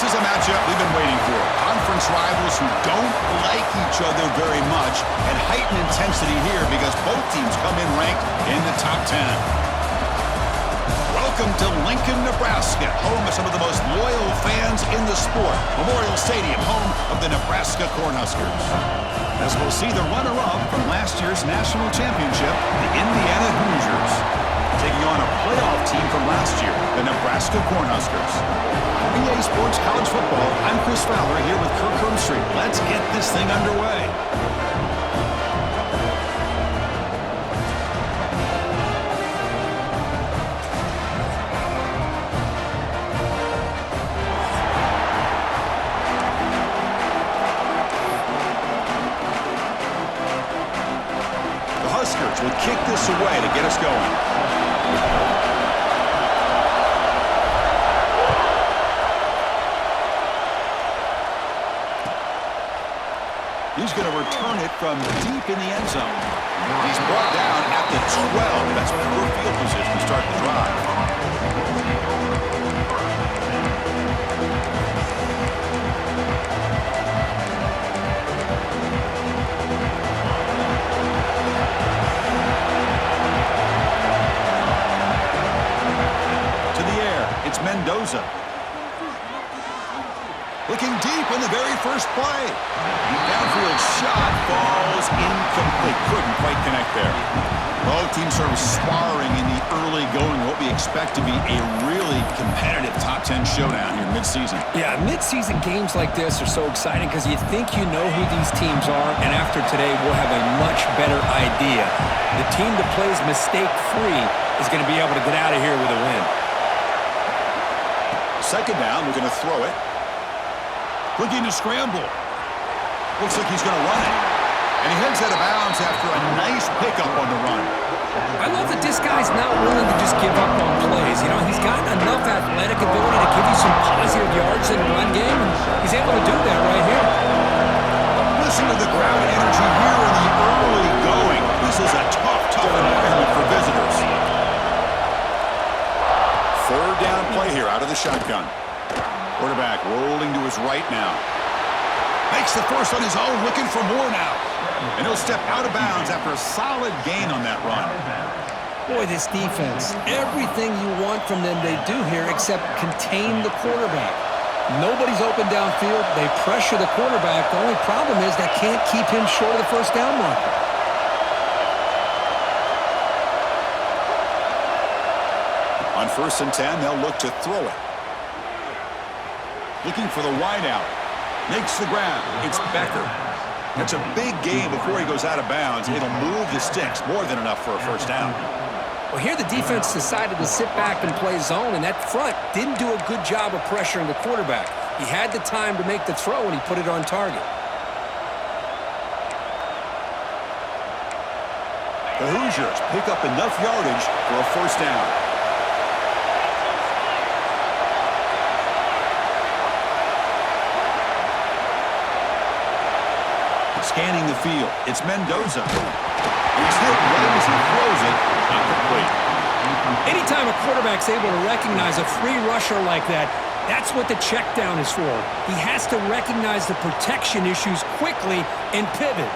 This is a matchup we've been waiting for. Conference rivals who don't like each other very much, and heightened intensity here because both teams come in ranked in the top 10. Welcome to Lincoln, Nebraska, home of some of the most loyal fans in the sport. Memorial Stadium, home of the Nebraska Cornhuskers. As we'll see the runner-up from last year's national championship, the Indiana Hoosiers, taking on a playoff team from last year, the Nebraska Cornhuskers. For EA Sports College Football, I'm Chris Fowler here with Kirk Herbstreit. Let's get this thing underway. The Huskers will kick this away to get us going. He's going to return it from deep in the end zone. He's brought down at the 12. That's poor field position to start the drive. To the air, it's Mendoza. Looking deep on the very first play. The downfield shot falls incomplete. Couldn't quite connect there. Both teams sort of sparring in the early going, what we expect to be a really competitive top 10 showdown here mid-season. Yeah, mid-season games like this are so exciting because you think you know who these teams are, and after today we'll have a much better idea. The team that plays mistake-free is going to be able to get out of here with a win. Second down, we're going to throw it. Looking to scramble. Looks like he's going to run it. And he heads out of bounds after a nice pickup on the run. I love that this guy's not willing to just give up on plays. You know, he's got enough athletic ability to give you some positive yards in the run game, and he's able to do that right here. Listen to the crowd energy here in the early going. This is a tough environment for visitors. Third down play here out of the shotgun. Quarterback rolling to his right now. Makes the first on his own, looking for more now. And he'll step out of bounds after a solid gain on that run. Boy, this defense, everything you want from them they do here except contain the quarterback. Nobody's open downfield. They pressure the quarterback. The only problem is they can't keep him short of the first down marker. On 1st and 10, they'll look to throw it. Looking for the wideout. Makes the grab. It's Becker. That's a big gain before he goes out of bounds. It'll move the sticks. More than enough for a first down. Well, here the defense decided to sit back and play zone, and that front didn't do a good job of pressuring the quarterback. He had the time to make the throw, and he put it on target. The Hoosiers pick up enough yardage for a first down. Scanning the field, it's Mendoza. He's hit right as he throws it, not complete. Anytime a quarterback's able to recognize a free rusher like that, that's what the check down is for. He has to recognize the protection issues quickly and pivot.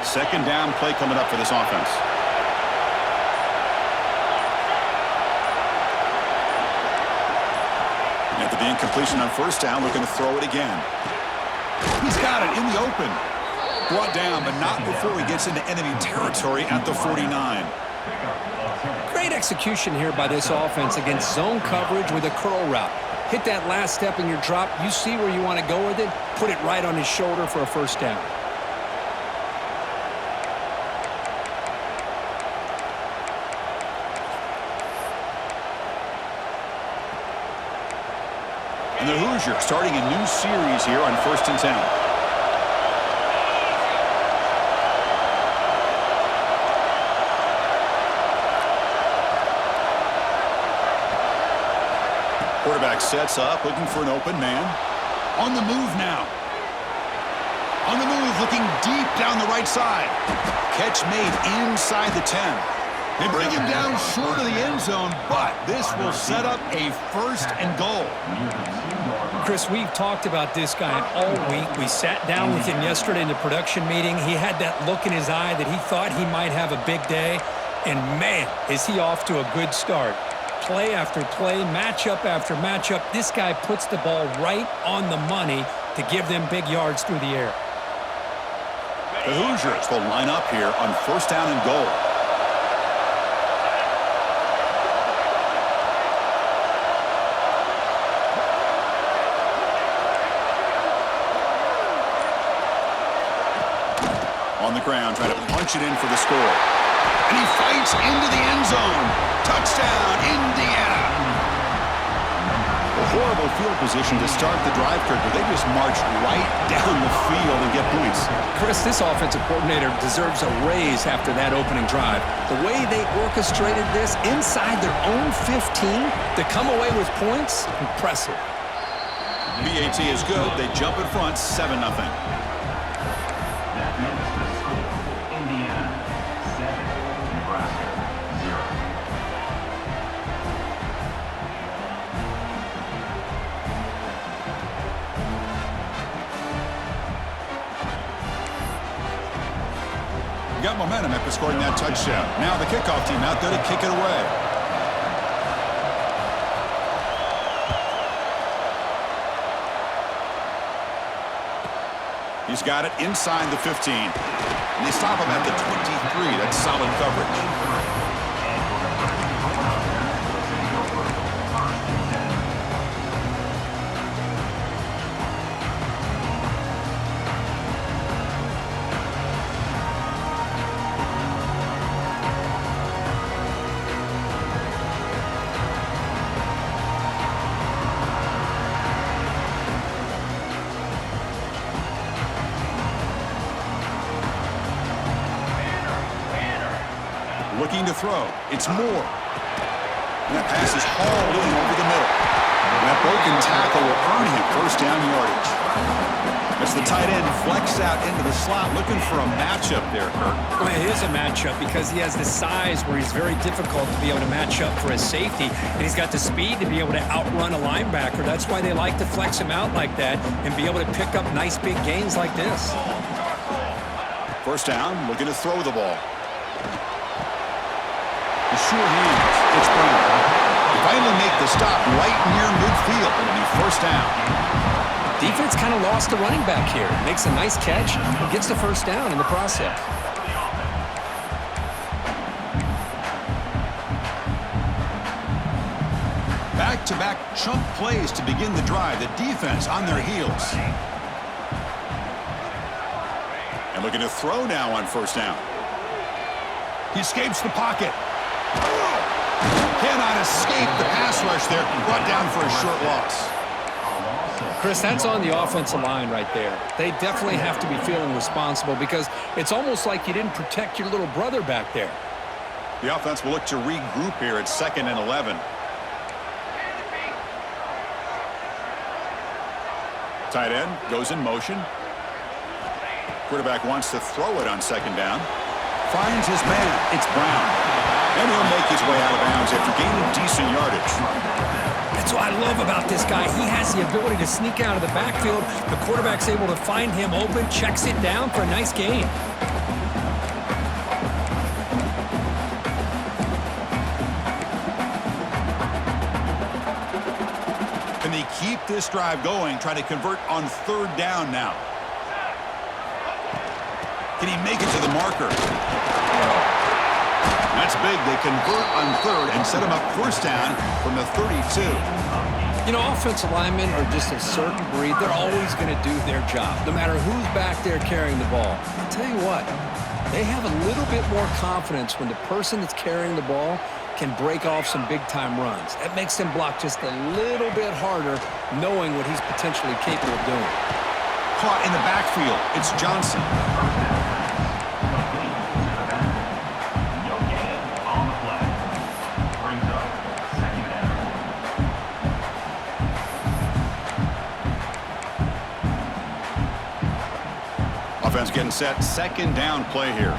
Second down play coming up for this offense. After the incompletion on first down, looking to throw it again. He's got it in the open. Brought down, but not before he gets into enemy territory at the 49. Great execution here by this offense against zone coverage with a curl route. Hit that last step in your drop. You see where you want to go with it. Put it right on his shoulder for a first down. And the Hoosiers starting a new series here on 1st and 10. quarterback sets up, looking for an open man. On the move now. On the move, looking deep down the right side. Catch made inside the 10. They bring him down short of the end zone, but this will set up a 1st and goal. Chris, we've talked about this guy all week. We sat down with him yesterday in the production meeting. He had that look in his eye that he thought he might have a big day. And, man, is he off to a good start. Play after play, matchup after matchup. This guy puts the ball right on the money to give them big yards through the air. The Hoosiers will line up here on 1st down and goal. On the ground, trying to punch it in for the score. And he fights into the end zone. Touchdown, Indiana. A horrible field position to start the drive, Kirk, but they just march right down the field and get points. Chris, this offensive coordinator deserves a raise after that opening drive. The way they orchestrated this inside their own 15 to come away with points, impressive. PAT is good. They jump in front, 7-0. Got momentum after scoring that touchdown. Now the kickoff team out there to kick it away. He's got it inside the 15. And they stop him at the 23. That's solid coverage. Looking to throw. It's Moore. And that pass is hauled in over the middle. And that broken tackle will earn him 1st down yardage. As the tight end flex out into the slot, looking for a matchup there, Kirk. Well, it is a matchup because he has the size where he's very difficult to be able to match up for his safety. And he's got the speed to be able to outrun a linebacker. That's why they like to flex him out like that and be able to pick up nice big gains like this. 1st down, looking to throw the ball. The sure hands. It's Brown. They finally make the stop right near midfield. It'll be 1st down. Defense kind of lost the running back here. Makes a nice catch and gets the 1st down in the process. Back-to-back chunk plays to begin the drive. The defense on their heels. And looking to throw now on 1st down. He escapes the pocket. Cannot escape the pass rush there. Brought down for a short loss. Chris, that's on the offensive line right there. They definitely have to be feeling responsible because it's almost like you didn't protect your little brother back there. The offense will look to regroup here at 2nd and 11. Tight end goes in motion. Quarterback wants to throw it on 2nd down. Finds his man. It's Brown. And he'll make his way out of bounds after gaining decent yardage. That's what I love about this guy. He has the ability to sneak out of the backfield. The quarterback's able to find him open, checks it down for a nice gain. Can they keep this drive going, try to convert on 3rd down now? Can he make it to the marker? That's big. They convert on 3rd and set him up 1st down from the 32. You know, offensive linemen are just a certain breed. They're always going to do their job, no matter who's back there carrying the ball. I'll tell you what, they have a little bit more confidence when the person that's carrying the ball can break off some big-time runs. That makes them block just a little bit harder, knowing what he's potentially capable of doing. Caught in the backfield. It's Johnson. defense getting set. Second down play here.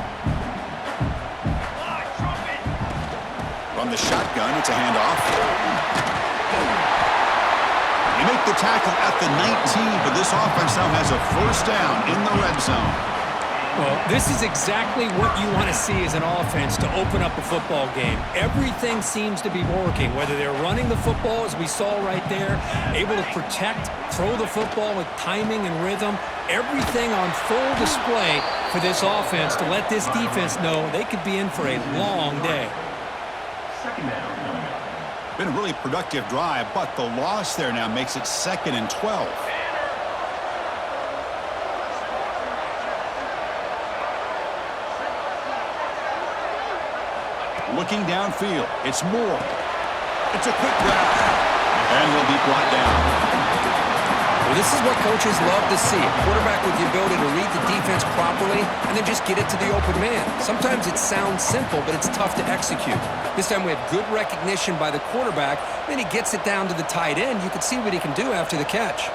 From the shotgun, it's a handoff. They make the tackle at the 19, but this offense now has a first down in the red zone. Well, this is exactly what you want to see as an offense to open up a football game. Everything seems to be working, whether they're running the football, as we saw right there, able to protect, throw the football with timing and rhythm, everything on full display for this offense to let this defense know they could be in for a long day. Been a really productive drive, but the loss there now makes it 2nd and 12. Looking downfield, it's Moore. It's a quick grab, and he'll be brought down. Well, this is what coaches love to see. A quarterback with the ability to read the defense properly and then just get it to the open man. Sometimes it sounds simple, but it's tough to execute. This time we have good recognition by the quarterback. Then he gets it down to the tight end. You can see what he can do after the catch.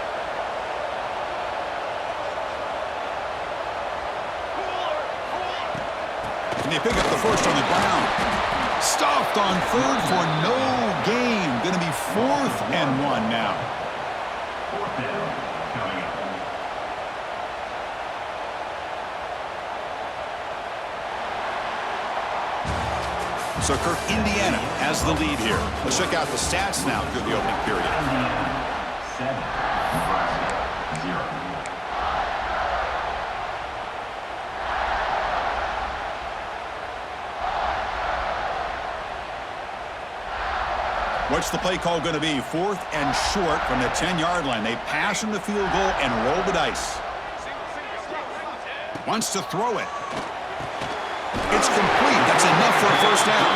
And they pick up the first on the ground. Stopped on 3rd for no gain. Going to be 4th and 1 now. So Kirk, Indiana has the lead here. Let's check out the stats now through the opening period. 7, Nebraska 0. What's the play call going to be? 4th and short from the 10-yard line. They pass on the field goal and roll the dice. Wants to throw it. It's complete. That's enough for a first down.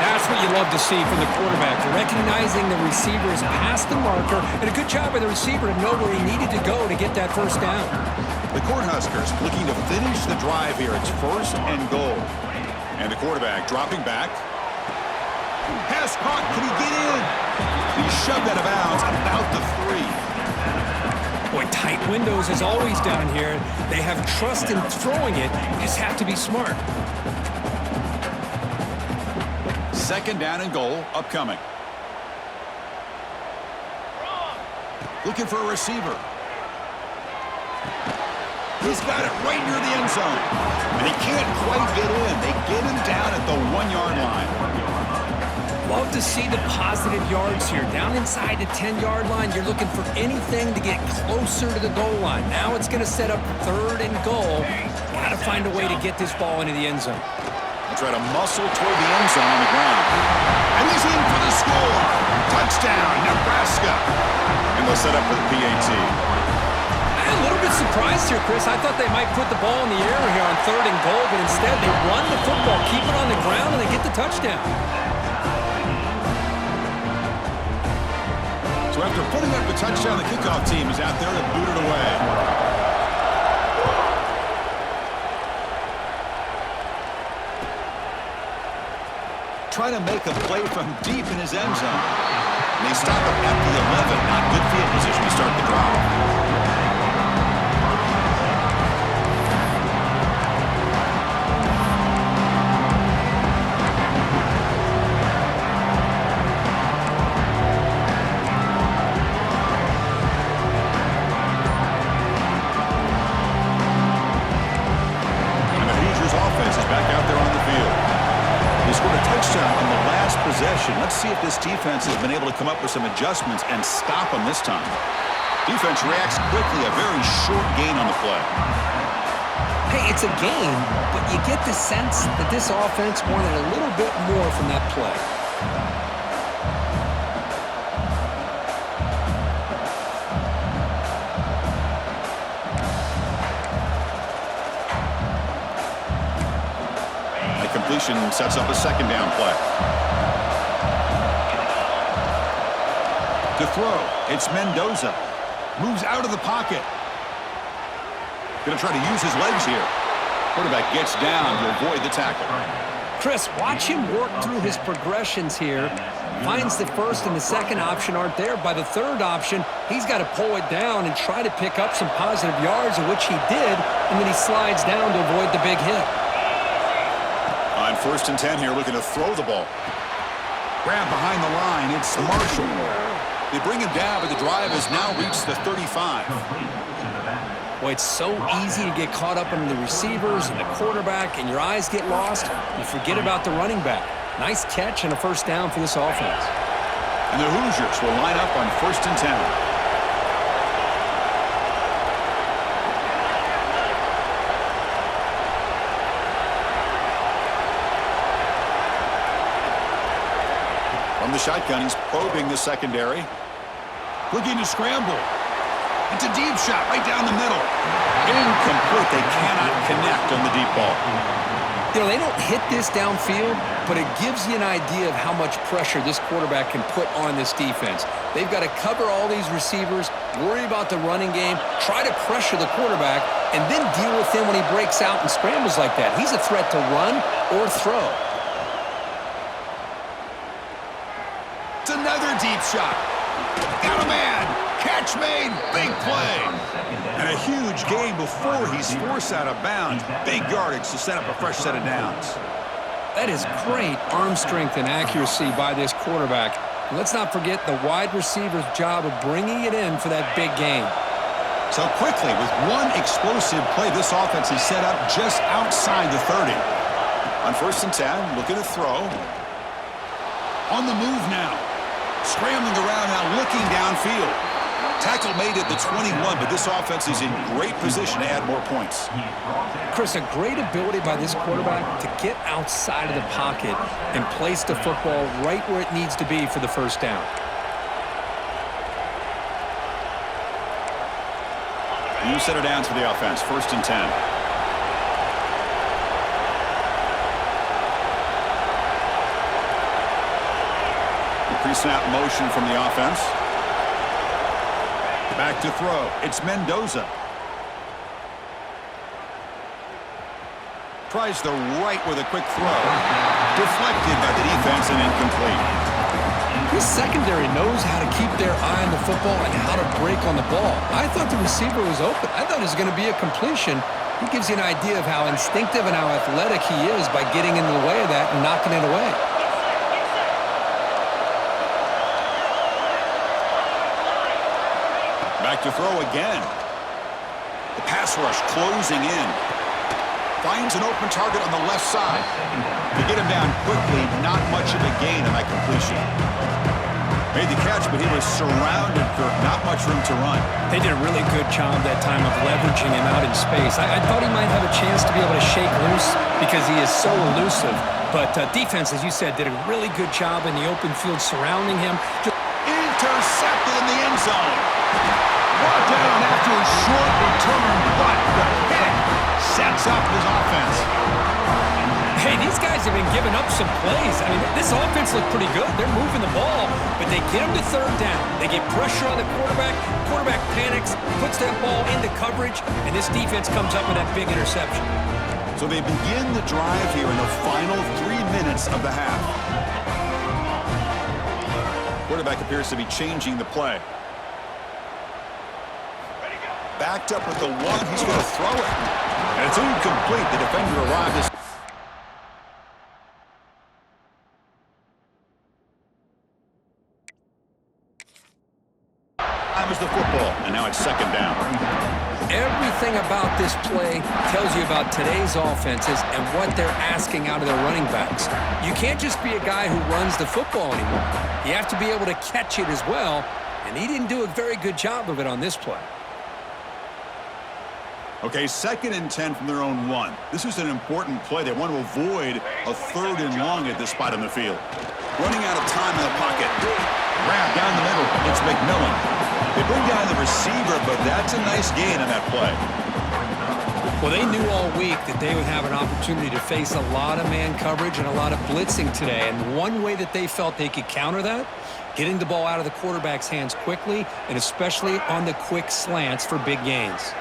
That's what you love to see from the quarterback, recognizing the receiver's past the marker, and a good job by the receiver to know where he needed to go to get that first down. The Cornhuskers looking to finish the drive here. It's 1st and goal. And the quarterback dropping back. Pass caught. Can he get in? He's shoved out of bounds about the 3. Boy, tight windows as always down here. They have trust in throwing it. You just have to be smart. 2nd down and goal upcoming. Looking for a receiver. He's got it right near the end zone. And he can't quite get in. They get him down at the 1-yard line. Love to see the positive yards here. Down inside the 10-yard line, you're looking for anything to get closer to the goal line. Now it's going to set up 3rd and goal. Got to find a way to get this ball into the end zone. He'll try to muscle toward the end zone on the ground. And he's in for the score. Touchdown, Nebraska. And they'll set up for the PAT. I'm a little bit surprised here, Chris. I thought they might put the ball in the air here on 3rd and goal, but instead they run the football, keep it on the ground, and they get the touchdown. So after putting up the touchdown, the kickoff team is out there to boot it away. Trying to make a play from deep in his end zone. And they stop him at the 11. Not good field position to start the drive. Let's see if this defense has been able to come up with some adjustments and stop them this time. Defense reacts quickly, a very short gain on the play. Hey, it's a game, but you get the sense that this offense wanted a little bit more from that play. The completion sets up a 2nd down play. To throw, it's Mendoza. Moves out of the pocket. Going to try to use his legs here. Quarterback gets down to avoid the tackle. Chris, watch him work through his progressions here. Finds the first and the second option aren't there. By the third option, he's got to pull it down and try to pick up some positive yards, of which he did, and then he slides down to avoid the big hit. On 1st and 10 here, looking to throw the ball. Grab behind the line, it's Marshall. They bring him down, but the drive has now reached the 35. Boy, it's so easy to get caught up in the receivers and the quarterback, and your eyes get lost. You forget about the running back. Nice catch and a first down for this offense. And the Hoosiers will line up on 1st and 10. From the shotgun, he's probing the secondary. Looking to scramble. It's a deep shot right down the middle. Incomplete. They cannot connect on the deep ball. You know, they don't hit this downfield, but it gives you an idea of how much pressure this quarterback can put on this defense. They've got to cover all these receivers, worry about the running game, try to pressure the quarterback, and then deal with him when he breaks out and scrambles like that. He's a threat to run or throw. It's another deep shot. Got a man. Catch made. Big play. And a huge gain before he's forced out of bounds. Big yardage to set up a fresh set of downs. That is great arm strength and accuracy by this quarterback. And let's not forget the wide receiver's job of bringing it in for that big gain. So quickly, with one explosive play, this offense is set up just outside the 30. On 1st and 10, looking to throw. On the move now. Scrambling around now, looking downfield. Tackle made at the 21, but this offense is in great position to add more points. Chris, a great ability by this quarterback to get outside of the pocket and place the football right where it needs to be for the first down. New set of downs for the offense, 1st and 10. Pre-snap motion from the offense. Back to throw. It's Mendoza. Tries the right with a quick throw. Deflected by the defense and incomplete. This secondary knows how to keep their eye on the football and how to break on the ball. I thought the receiver was open. I thought it was going to be a completion. He gives you an idea of how instinctive and how athletic he is by getting in the way of that and knocking it away. Back to throw again. The pass rush closing in. Finds an open target on the left side. To get him down quickly, not much of a gain on that completion. Made the catch, but he was surrounded, Kirk. Not much room to run. They did a really good job that time of leveraging him out in space. I thought he might have a chance to be able to shake loose because he is so elusive. But defense, as you said, did a really good job in the open field surrounding him. Intercepted in the end zone. Brought down after a short return, but the pick sets up his offense. Hey, these guys have been giving up some plays. I mean, this offense looked pretty good. They're moving the ball, but they get him to 3rd down. They get pressure on the quarterback. Quarterback panics, puts that ball into coverage, and this defense comes up with that big interception. So they begin the drive here in the final 3 minutes of the half. Quarterback appears to be changing the play. Backed up with the one, he's going to throw it. And it's incomplete. The defender arrived as time is the football, and now it's 2nd down. Everything about this play tells you about today's offenses and what they're asking out of their running backs. You can't just be a guy who runs the football anymore. You have to be able to catch it as well, and he didn't do a very good job of it on this play. Okay, 2nd and 10 from their own 1. This is an important play. They want to avoid a 3rd and long at this spot on the field. Running out of time in the pocket. Grab down the middle. It's McMillan. They bring down the receiver, but that's a nice gain on that play. Well, they knew all week that they would have an opportunity to face a lot of man coverage and a lot of blitzing today. And one way that they felt they could counter that, getting the ball out of the quarterback's hands quickly, and especially on the quick slants for big gains.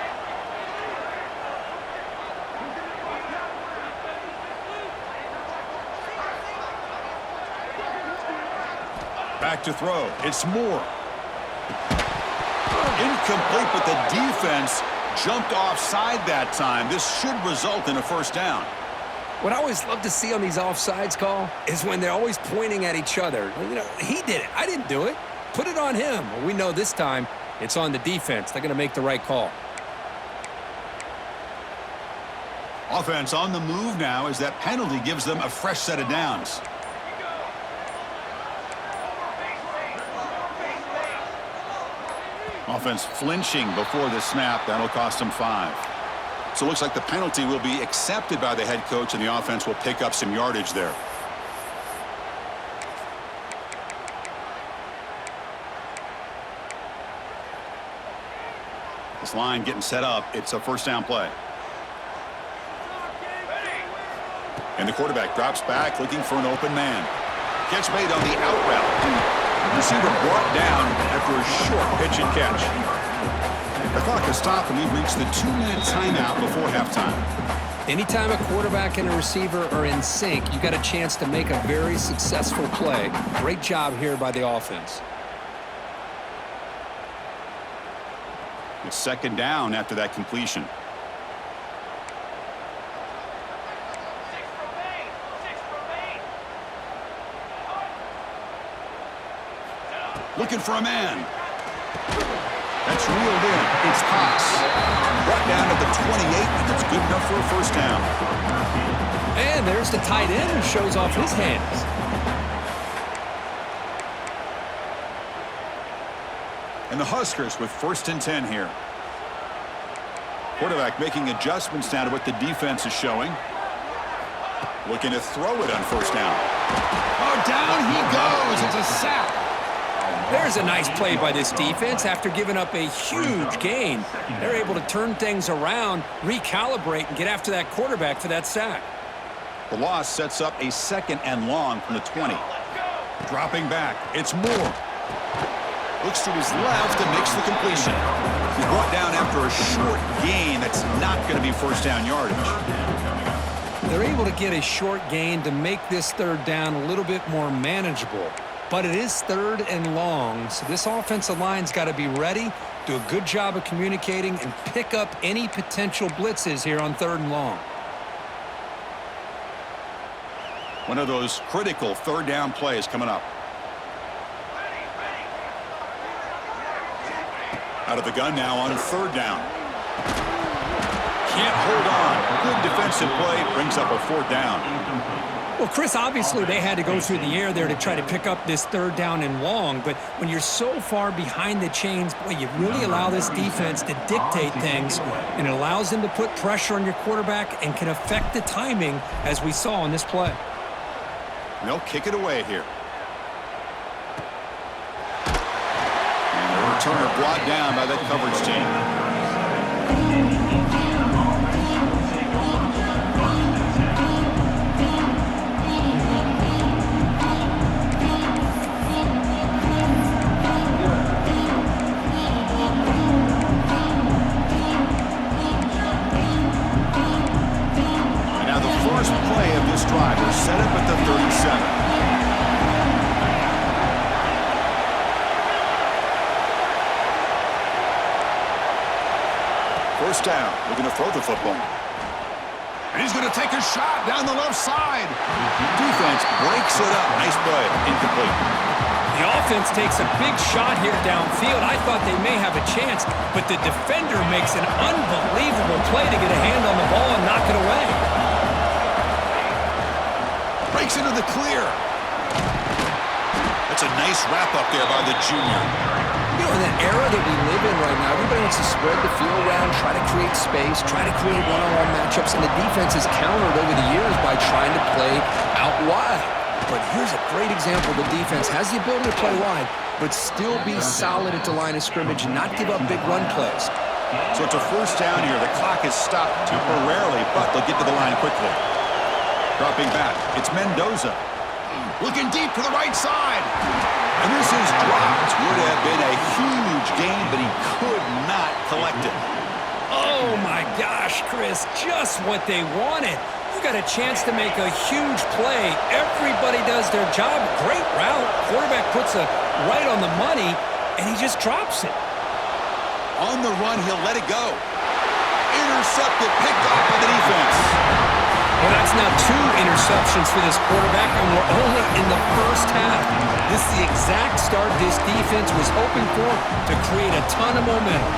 Back to throw. It's Moore. Incomplete, but the defense jumped offside that time. This should result in a first down. What I always love to see on these offsides call is when they're always pointing at each other. You know, he did it. I didn't do it. Put it on him. Well, we know this time it's on the defense. They're going to make the right call. Offense on the move now as that penalty gives them a fresh set of downs. Offense flinching before the snap. That'll cost them 5. So it looks like the penalty will be accepted by the head coach, and the offense will pick up some yardage there. This line getting set up. It's a first down play. And the quarterback drops back looking for an open man. Catch made on the out route. Receiver brought down after a short pitch and catch. The clock has stopped, and we've reached the 2-minute timeout before halftime. Anytime a quarterback and a receiver are in sync, you got a chance to make a very successful play. Great job here by the offense. It's second down after that completion. Looking for a man. That's reeled in. It's Haas. Brought down at the 28, and it's good enough for a first down. And there's the tight end who shows off his hands. And the Huskers with 1st and 10 here. Quarterback making adjustments now to what the defense is showing. Looking to throw it on first down. Oh, down he goes. It's a sack. There's a nice play by this defense. After giving up a huge gain, they're able to turn things around, recalibrate, and get after that quarterback for that sack. The loss sets up a 2nd and long from the 20. Dropping back. It's Moore. Looks to his left and makes the completion. He's brought down after a short gain. That's not going to be first down yardage. They're able to get a short gain to make this 3rd down a little bit more manageable. But it is 3rd and long, so this offensive line's got to be ready, do a good job of communicating, and pick up any potential blitzes here on 3rd and long. One of those critical 3rd down plays coming up. Out of the gun now on 3rd down. Can't hold on. Good defensive play brings up a 4th down. Well, Chris, obviously they had to go through the air there to try to pick up this 3rd down and long, but when you're so far behind the chains, boy, you really allow this defense to dictate things, and it allows them to put pressure on your quarterback and can affect the timing, as we saw in this play. They'll kick it away here. And the returner brought down by that coverage team. Driver set up at the 37. First down, looking to throw the football. And he's going to take a shot down the left side. Defense breaks it up. Nice play. Incomplete. The offense takes a big shot here downfield. I thought they may have a chance, but the defender makes an unbelievable play to get a hand on the ball and knock it away. Breaks into the clear. That's a nice wrap-up there by the junior. You know, in that era that we live in right now, everybody wants to spread the field around, try to create space, try to create one-on-one matchups, and the defense has countered over the years by trying to play out wide. But here's a great example. The defense has the ability to play wide, but still be solid at the line of scrimmage and not give up big run plays. So it's a first down here. The clock is stopped temporarily, but they'll get to the line quickly. Dropping back, it's Mendoza. Looking deep to the right side. And this is dropped. Would have been a huge gain, but he could not collect it. Oh, my gosh, Chris, just what they wanted. You got a chance to make a huge play. Everybody does their job. Great route. Quarterback puts it right on the money, and he just drops it. On the run, he'll let it go. Intercepted, picked off by the defense. Well, that's now 2 interceptions for this quarterback, and we're only in the first half. This is the exact start this defense was hoping for to create a ton of momentum.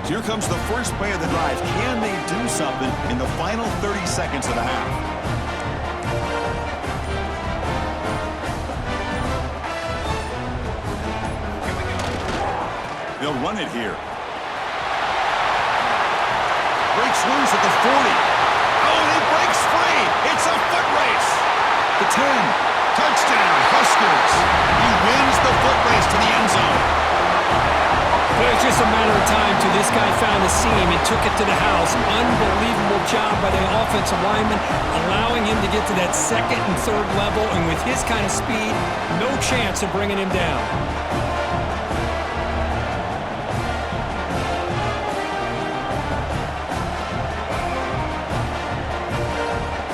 Here comes the first play of the drive. Can they do something in the final 30 seconds of the half? They'll run it here. Breaks loose at the 40. Oh, and he breaks free. It's a foot race. The 10. Touchdown, Huskers. He wins the foot race to the end zone. But it's just a matter of time till this guy found the seam and took it to the house. Unbelievable job by the offensive lineman, allowing him to get to that second and third level, and with his kind of speed, no chance of bringing him down.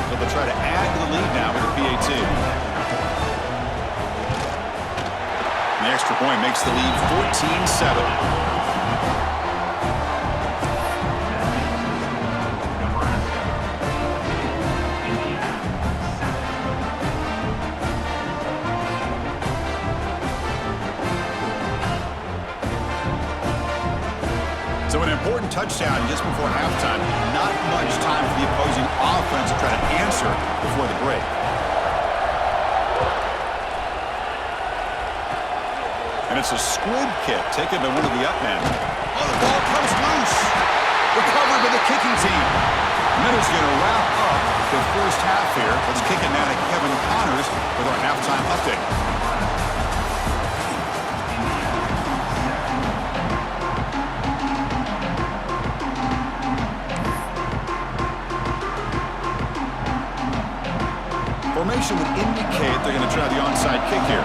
So they'll try to add to the lead now with a PAT. The extra point makes the lead 14-7. So an important touchdown just before halftime. Not much time for the opposing offense to try to answer before the break. And it's a squib kick taken by one of the up men. Oh, the ball comes loose. Recovered by the kicking team. And that is going to wrap up the first half here. Let's kick it now to Kevin Connors with our halftime update. Formation would indicate they're going to try the onside kick here.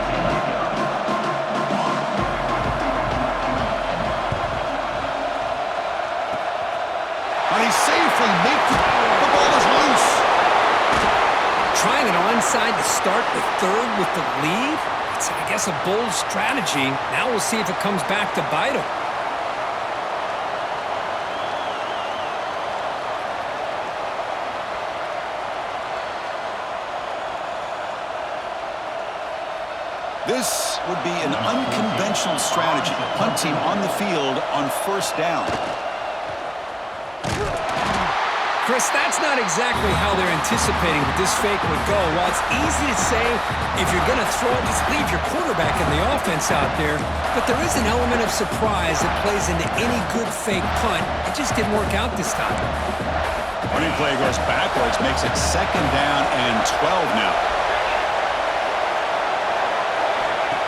And he safely makes it. The ball is loose. Trying an onside to start the third with the lead? It's, I guess, a bold strategy. Now we'll see if it comes back to bite him. This would be an unconventional strategy. Punt team on the field on first down. Chris, that's not exactly how they're anticipating that this fake would go. While it's easy to say, if you're going to throw it, just leave your quarterback and the offense out there. But there is an element of surprise that plays into any good fake punt. It just didn't work out this time. Running play goes backwards, makes it second down and 12 now.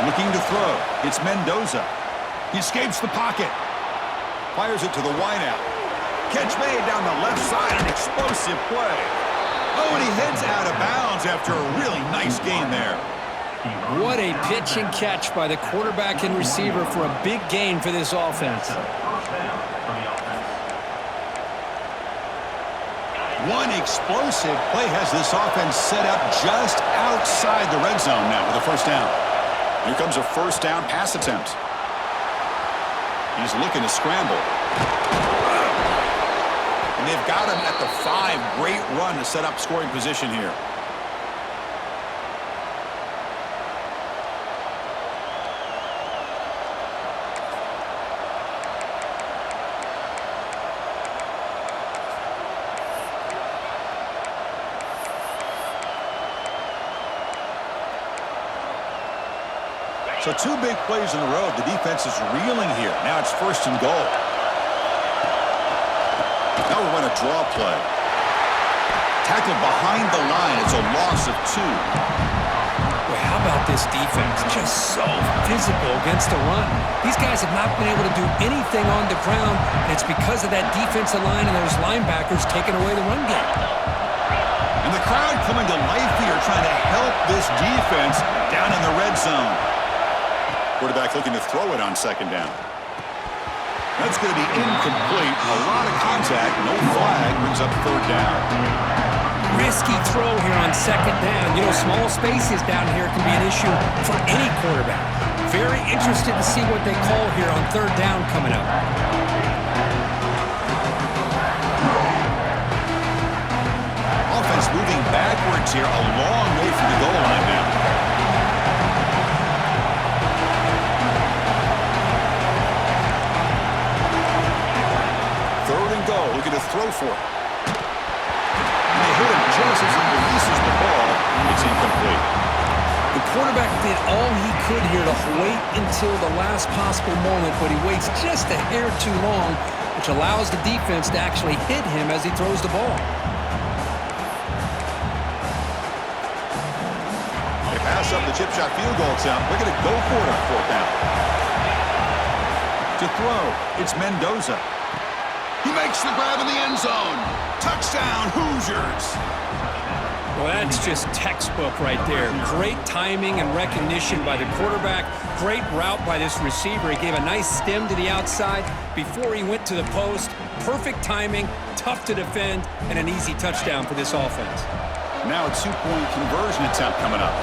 Looking to throw. It's Mendoza. He escapes the pocket. Fires it to the wideout. Catch made down the left side. An explosive play. Oh, and he heads out of bounds after a really nice gain there. What a pitch and catch by the quarterback and receiver for a big gain for this offense. One explosive play has this offense set up just outside the red zone now with a first down. Here comes a first down pass attempt. He's looking to scramble. And they've got him at the 5. Great run to set up scoring position here. So 2 big plays in a row. The defense is reeling here. Now it's first and goal. Now we run a draw play. Tackled behind the line. It's a loss of 2. Well, how about this defense? Just so physical against the run. These guys have not been able to do anything on the ground, and it's because of that defensive line and those linebackers taking away the run game. And the crowd coming to life here, trying to help this defense down in the red zone. Quarterback looking to throw it on second down. That's going to be incomplete. A lot of contact. No flag. Brings up third down. Risky throw here on second down. You know, small spaces down here can be an issue for any quarterback. Very interested to see what they call here on third down coming up. Offense moving backwards here. A long way from the goal line now. Third and goal. Looking to throw for it. They hit him just as he releases the ball. It's incomplete. The quarterback did all he could here to wait until the last possible moment, but he waits just a hair too long, which allows the defense to actually hit him as he throws the ball. They pass up the chip shot field goal attempt. They're going to go for it on fourth down. To throw, it's Mendoza. He makes the grab in the end zone. Touchdown, Hoosiers. Well, that's just textbook right there. Great timing and recognition by the quarterback. Great route by this receiver. He gave a nice stem to the outside before he went to the post. Perfect timing, tough to defend, and an easy touchdown for this offense. Now a two-point conversion attempt coming up.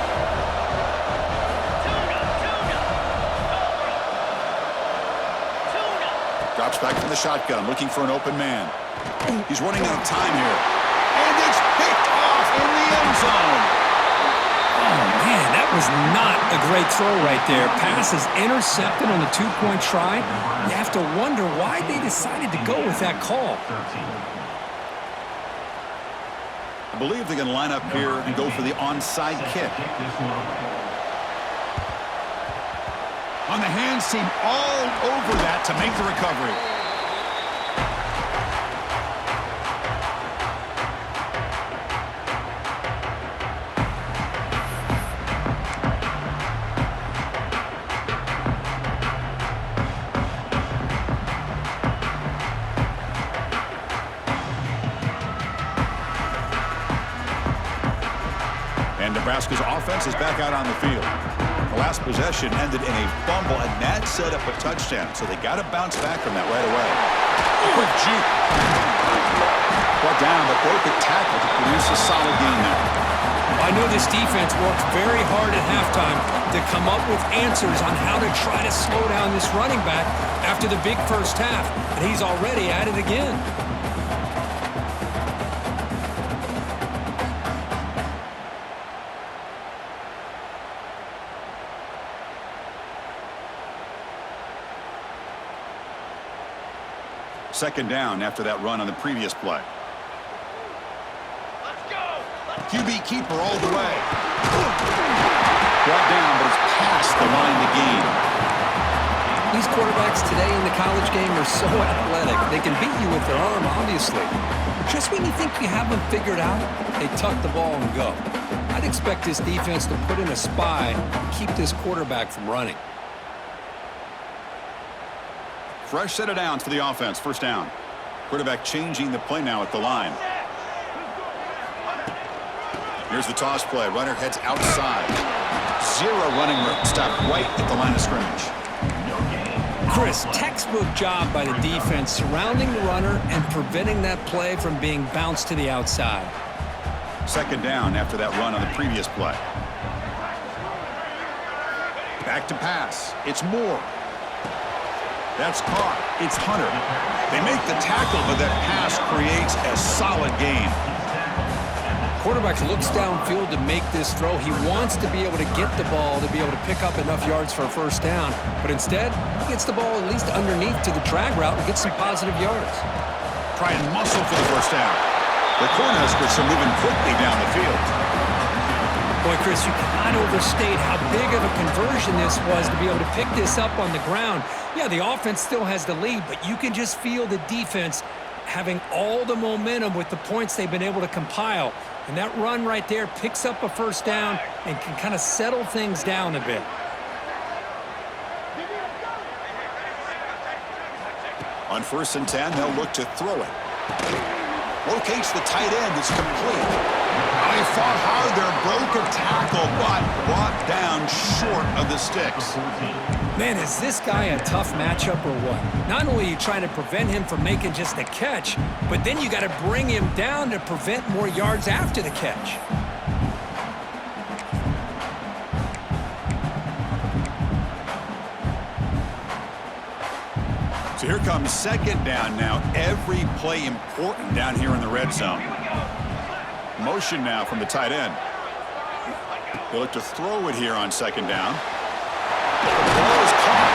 Drops back from the shotgun, looking for an open man. He's running out of time here. And it's picked off in the end zone. Oh, man, that was not a great throw right there. Pass is intercepted on the two-point try. You have to wonder why they decided to go with that call. I believe they're going to line up here and go for the onside kick. On the hands team all over that to make the recovery. And Nebraska's offense is back out on the field. The last possession ended in a fumble, and that set up a touchdown. So they got to bounce back from that right away. Quick juke. Brought down, but broke the tackle to produce a solid gain there. I know this defense worked very hard at halftime to come up with answers on how to try to slow down this running back after the big first half. And he's already at it again. Second down after that run on the previous play. Let's go! QB keeper all the way. Brought down, but it's past the line to gain. These quarterbacks today in the college game are so athletic. They can beat you with their arm, obviously. But just when you think you have them figured out, they tuck the ball and go. I'd expect this defense to put in a spy and keep this quarterback from running. Fresh set of downs for the offense. First down. Quarterback changing the play now at the line. Here's the toss play. Runner heads outside. Zero running room. Stop right at the line of scrimmage. Chris, textbook job by the defense surrounding the runner and preventing that play from being bounced to the outside. Second down after that run on the previous play. Back to pass. It's Moore. That's caught. It's Hunter. They make the tackle, but that pass creates a solid gain. Quarterback looks downfield to make this throw. He wants to be able to get the ball to be able to pick up enough yards for a first down. But instead, he gets the ball at least underneath to the drag route and gets some positive yards. Try and muscle for the first down. The Cornhuskers are moving quickly down the field. Boy, Chris, you cannot overstate how big of a conversion this was to be able to pick this up on the ground. Yeah, the offense still has the lead, but you can just feel the defense having all the momentum with the points they've been able to compile. And that run right there picks up a first down and can kind of settle things down a bit. On 1st and 10, they'll look to throw it. Locates the tight end. It's complete. They fought hard there, broke a tackle, but brought down short of the sticks. Man, is this guy a tough matchup or what? Not only are you trying to prevent him from making just a catch, but then you got to bring him down to prevent more yards after the catch. So here comes second down now. Every play important down here in the red zone. Motion now from the tight end. They look to throw it here on second down. The ball is caught.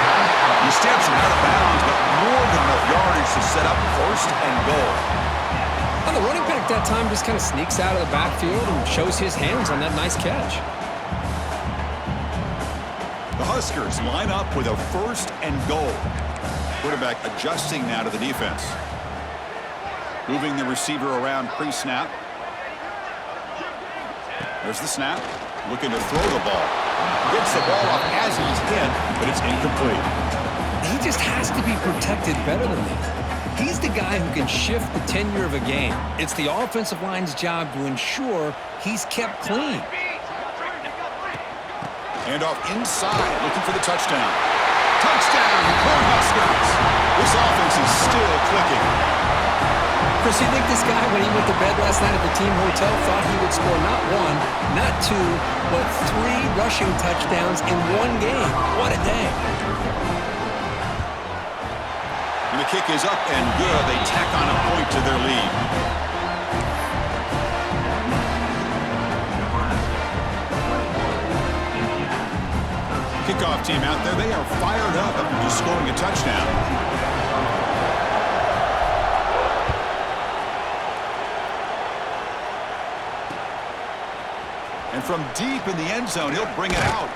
He steps out of bounds, but more than enough yardage to set up first and goal. Well, the running back that time just kind of sneaks out of the backfield and shows his hands on that nice catch. The Huskers line up with a first and goal. Quarterback adjusting now to the defense. Moving the receiver around pre-snap. There's the snap. Looking to throw the ball. Gets the ball off as he's hit, but it's incomplete. He just has to be protected better than that. He's the guy who can shift the tenure of a game. It's the offensive line's job to ensure he's kept clean. Hand off inside, looking for the touchdown. Touchdown, Cornhuskers! This offense is still clicking. Chris, you think this guy, when he went to bed last night at the team hotel, thought he would score not one, not two, but 3 rushing touchdowns in one game? What a day. And the kick is up and good. They tack on a point to their lead. Kickoff team out there, they are fired up after just scoring a touchdown. And from deep in the end zone, he'll bring it out.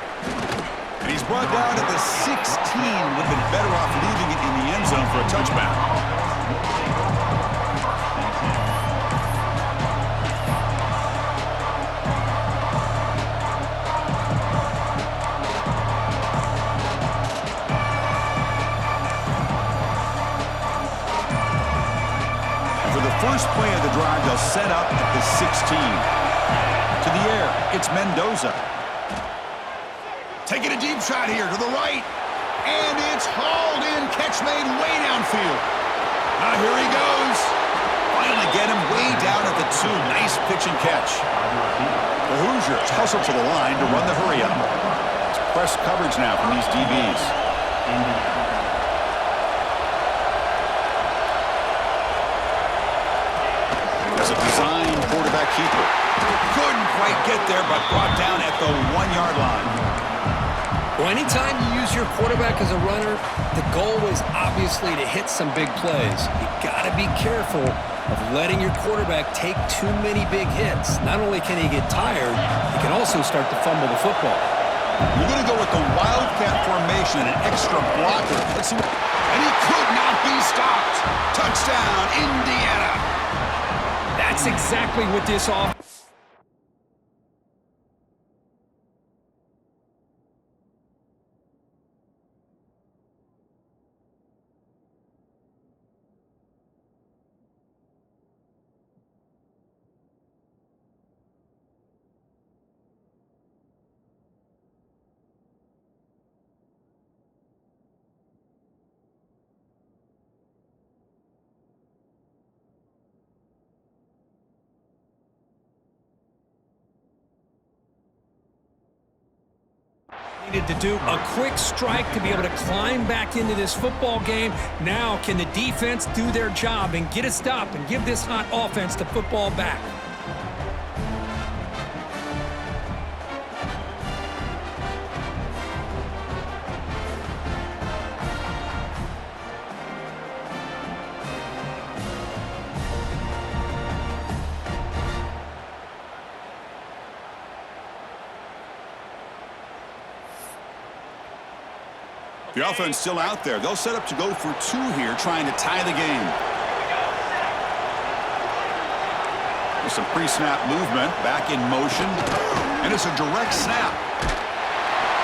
And he's brought down at the 16. Would have been better off leaving it in the end zone for a touchback. And for the first play of the drive, they'll set up at the 16. To the air, it's Mendoza. Taking a deep shot here to the right. And it's hauled in. Catch made way downfield. Now here he goes. Finally get him way down at the 2. Nice pitch and catch. The Hoosiers hustle to the line to run the hurry up. It's press coverage now from these DBs. There's a design quarterback keeper. Couldn't quite get there, but brought down at the 1-yard line. Well, anytime you use your quarterback as a runner, the goal is obviously to hit some big plays. You got to be careful of letting your quarterback take too many big hits. Not only can he get tired, he can also start to fumble the football. We're going to go with the Wildcat formation and an extra blocker. Let's see. And he could not be stopped. Touchdown, Indiana. That's exactly what this offense. Needed to do a quick strike to be able to climb back into this football game. Now can the defense do their job and get a stop and give this hot offense the football back? The offense still out there. They'll set up to go for 2 here, trying to tie the game. There's some pre-snap movement, back in motion, and it's a direct snap.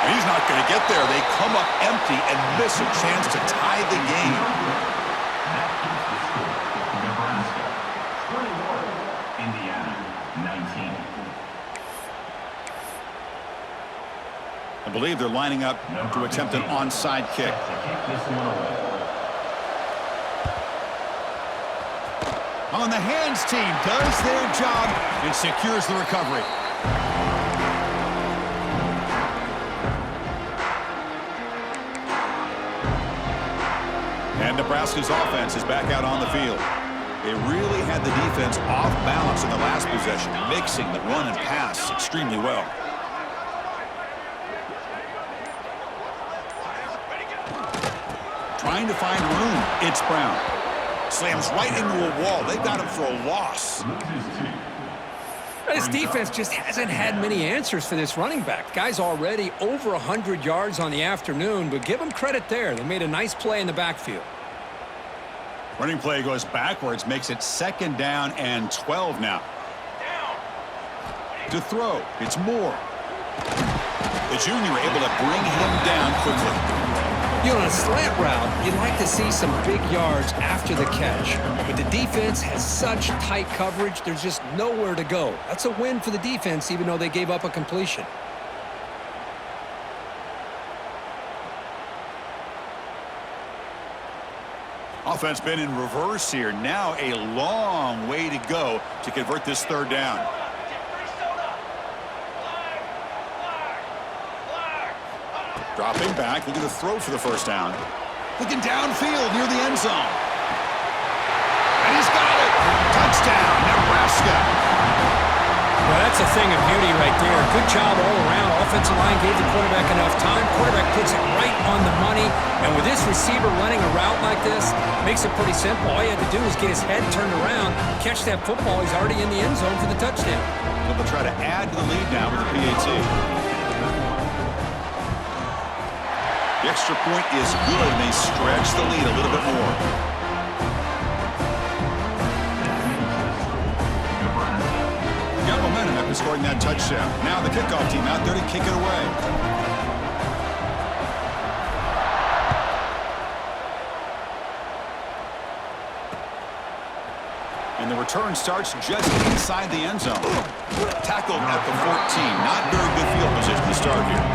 And he's not going to get there. They come up empty and miss a chance to tie the game. Nebraska 21, Indiana 19. believe they're lining up to attempt an onside kick. To kick this one away. On the hands team does their job and secures the recovery. And Nebraska's offense is back out on the field. They really had the defense off balance in the last possession, mixing the run and pass extremely well. Trying to find room. It's Brown. Slams right into a wall. They got him for a loss. This defense just hasn't had many answers for this running back. Guy's already over 100 yards on the afternoon, but give him credit there. They made a nice play in the backfield. Running play goes backwards, makes it 2nd down and 12 now. To throw, it's Moore. The junior able to bring him down quickly. You know, on a slant route, you'd like to see some big yards after the catch. But the defense has such tight coverage, there's just nowhere to go. That's a win for the defense, even though they gave up a completion. Offense been in reverse here. Now a long way to go to convert this 3rd down. Dropping back, looking to throw for the 1st down. Looking downfield near the end zone. And he's got it. Touchdown, Nebraska. Well, that's a thing of beauty right there. Good job all around. Offensive line gave the quarterback enough time. Quarterback puts it right on the money. And with this receiver running a route like this, makes it pretty simple. All you had to do was get his head turned around, catch that football. He's already in the end zone for the touchdown. Well, they'll try to add to the lead now with the PAT. The extra point is good, and they stretch the lead a little bit more. Got momentum after scoring that touchdown. Now the kickoff team out there to kick it away. And the return starts just inside the end zone. Tackled at the 14. Not very good field position to start here.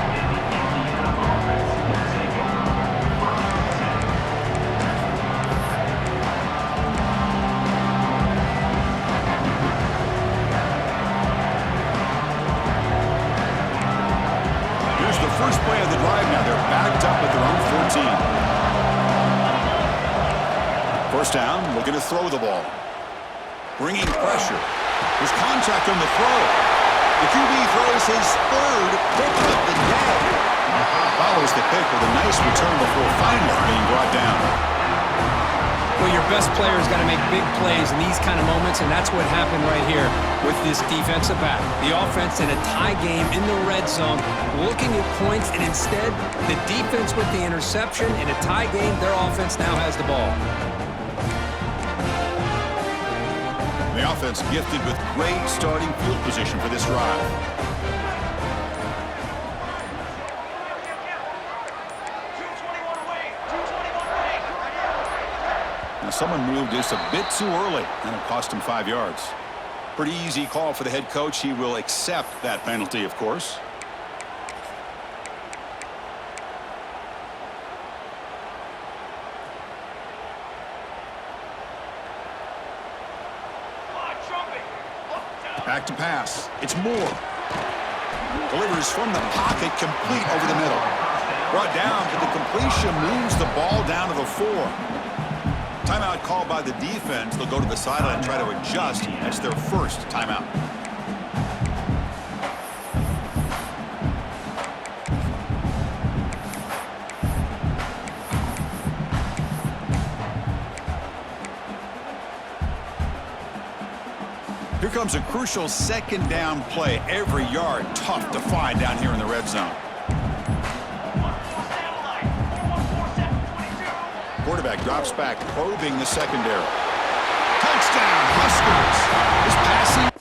First play of the drive now. They're backed up at their own 14. 1st down, looking to throw the ball. Bringing pressure. There's contact on the throw. The QB throws his 3rd pick of the day. Follows the pick with a nice return before finally being brought down. Well, your best player's got to make big plays in these kind of moments, and that's what happened right here with this defensive back. The offense in a tie game in the red zone, looking at points, and instead, the defense with the interception. In a tie game, their offense now has the ball. The offense gifted with great starting field position for this drive. Someone moved just a bit too early, and it cost him 5 yards. Pretty easy call for the head coach. He will accept that penalty, of course. Back to pass. It's Moore. Delivers from the pocket, complete over the middle. Brought down, but the completion moves the ball down to the 4. Timeout called by the defense. They'll go to the sideline and try to adjust. That's their 1st timeout. Here comes a crucial 2nd down play. Every yard tough to find down here in the red zone. Quarterback drops back, probing the secondary. Touchdown, Huskers. His passing